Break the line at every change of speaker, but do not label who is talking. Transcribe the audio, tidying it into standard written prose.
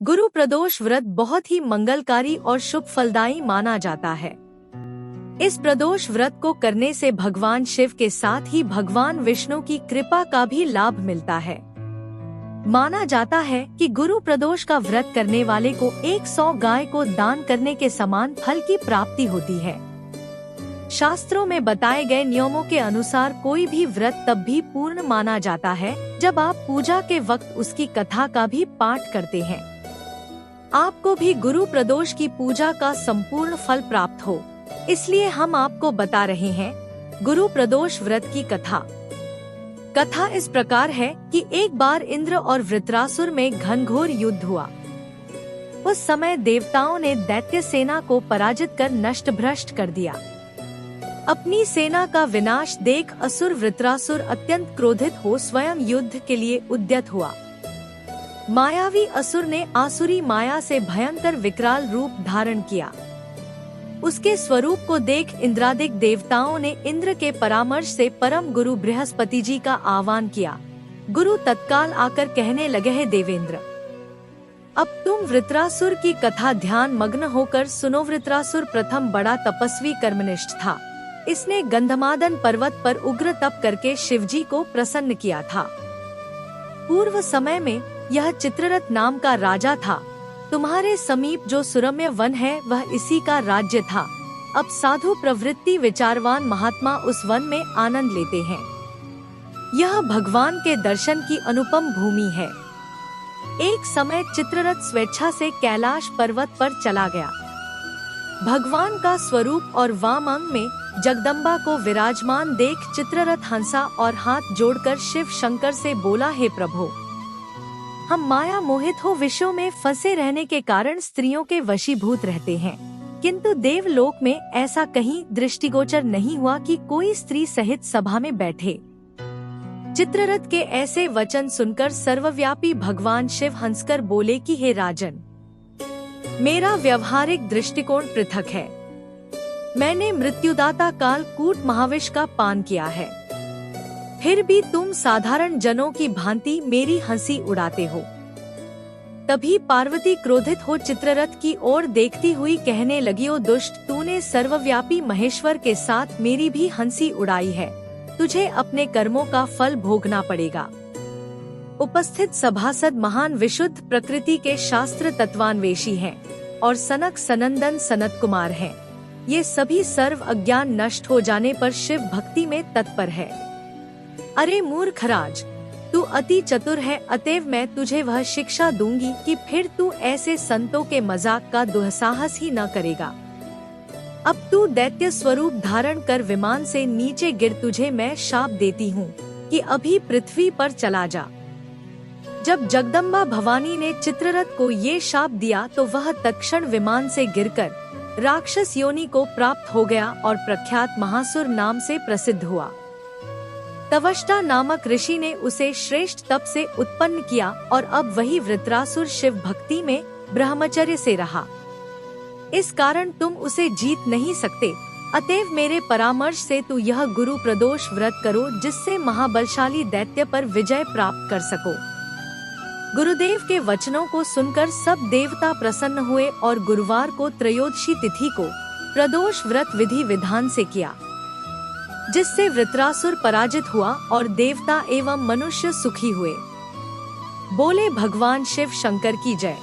गुरु प्रदोष व्रत बहुत ही मंगलकारी और शुभ फलदायी माना जाता है। इस प्रदोष व्रत को करने से भगवान शिव के साथ ही भगवान विष्णु की कृपा का भी लाभ मिलता है। माना जाता है कि गुरु प्रदोष का व्रत करने वाले को 100 गाय को दान करने के समान फल की प्राप्ति होती है। शास्त्रों में बताए गए नियमों के अनुसार कोई भी व्रत तब भी पूर्ण माना जाता है जब आप पूजा के वक्त उसकी कथा का भी पाठ करते हैं। आपको भी गुरु प्रदोष की पूजा का संपूर्ण फल प्राप्त हो, इसलिए हम आपको बता रहे हैं गुरु प्रदोष व्रत की कथा। कथा इस प्रकार है कि एक बार इंद्र और वृत्रासुर में घनघोर युद्ध हुआ। उस समय देवताओं ने दैत्य सेना को पराजित कर नष्ट भ्रष्ट कर दिया। अपनी सेना का विनाश देख असुर वृत्रासुर अत्यंत क्रोधित हो स्वयं युद्ध के लिए उद्यत हुआ। मायावी असुर ने आसुरी माया से भयंकर विकराल रूप धारण किया। उसके स्वरूप को देख इंद्रादिक देवताओं ने इंद्र के परामर्श से परम गुरु बृहस्पति जी का आह्वान किया। गुरु तत्काल आकर कहने लगे, हे देवेंद्र, अब तुम वृत्रासुर की कथा ध्यान मग्न होकर सुनो। वृत्रासुर प्रथम बड़ा तपस्वी कर्मनिष्ठ था। इसने गंधमादन पर्वत पर उग्र तप करके शिवजी को प्रसन्न किया था। पूर्व समय में यह चित्ररथ नाम का राजा था। तुम्हारे समीप जो सुरम्य वन है वह इसी का राज्य था। अब साधु प्रवृत्ति विचारवान महात्मा उस वन में आनंद लेते हैं। यह भगवान के दर्शन की अनुपम भूमि है। एक समय चित्ररथ स्वेच्छा से कैलाश पर्वत पर चला गया। भगवान का स्वरूप और वाम अंग में जगदम्बा को विराजमान देख चित्ररथ हंसा और हाथ जोड़कर शिव शंकर से बोला, हे प्रभु, हम माया मोहित हो विषयों में फंसे रहने के कारण स्त्रियों के वशीभूत रहते हैं, किंतु देवलोक में ऐसा कहीं दृष्टिगोचर नहीं हुआ कि कोई स्त्री सहित सभा में बैठे। चित्ररथ के ऐसे वचन सुनकर सर्वव्यापी भगवान शिव हंसकर बोले कि हे राजन, मेरा व्यवहारिक दृष्टिकोण पृथक है। मैंने मृत्युदाता कालकूट महाविष का पान किया है, फिर भी तुम साधारण जनों की भांति मेरी हंसी उड़ाते हो। तभी पार्वती क्रोधित हो चित्ररथ की ओर देखती हुई कहने लगी, ओ दुष्ट, तूने सर्वव्यापी महेश्वर के साथ मेरी भी हंसी उड़ाई है। तुझे अपने कर्मों का फल भोगना पड़ेगा। उपस्थित सभासद महान विशुद्ध प्रकृति के शास्त्र तत्वान्वेषी हैं और सनक सनंदन सनत कुमार हैं। ये सभी सर्व अज्ञान नष्ट हो जाने पर शिव भक्ति में तत्पर है। अरे मूर्खराज, तू अति चतुर है, अतएव मैं तुझे वह शिक्षा दूंगी कि फिर तू ऐसे संतों के मजाक का दुस्साहस ही न करेगा। अब तू दैत्य स्वरूप धारण कर विमान से नीचे गिर। तुझे मैं शाप देती हूँ कि अभी पृथ्वी पर चला जा। जब जगदम्बा भवानी ने चित्ररथ को ये शाप दिया तो वह तत्क्षण विमान से गिरकर राक्षस योनि को प्राप्त हो गया और प्रख्यात महासुर नाम से प्रसिद्ध हुआ। तवष्टा नामक ऋषि ने उसे श्रेष्ठ तप से उत्पन्न किया और अब वही वृत्रासुर शिव भक्ति में ब्रह्मचर्य से रहा। इस कारण तुम उसे जीत नहीं सकते। अतएव मेरे परामर्श से तू यह गुरु प्रदोष व्रत करो, जिससे महाबलशाली दैत्य पर विजय प्राप्त कर सको। गुरुदेव के वचनों को सुनकर सब देवता प्रसन्न हुए और गुरुवार को त्रयोदशी तिथि को प्रदोष व्रत विधि विधान से किया, जिससे वृत्रासुर पराजित हुआ और देवता एवं मनुष्य सुखी हुए। बोले भगवान शिव शंकर की जय।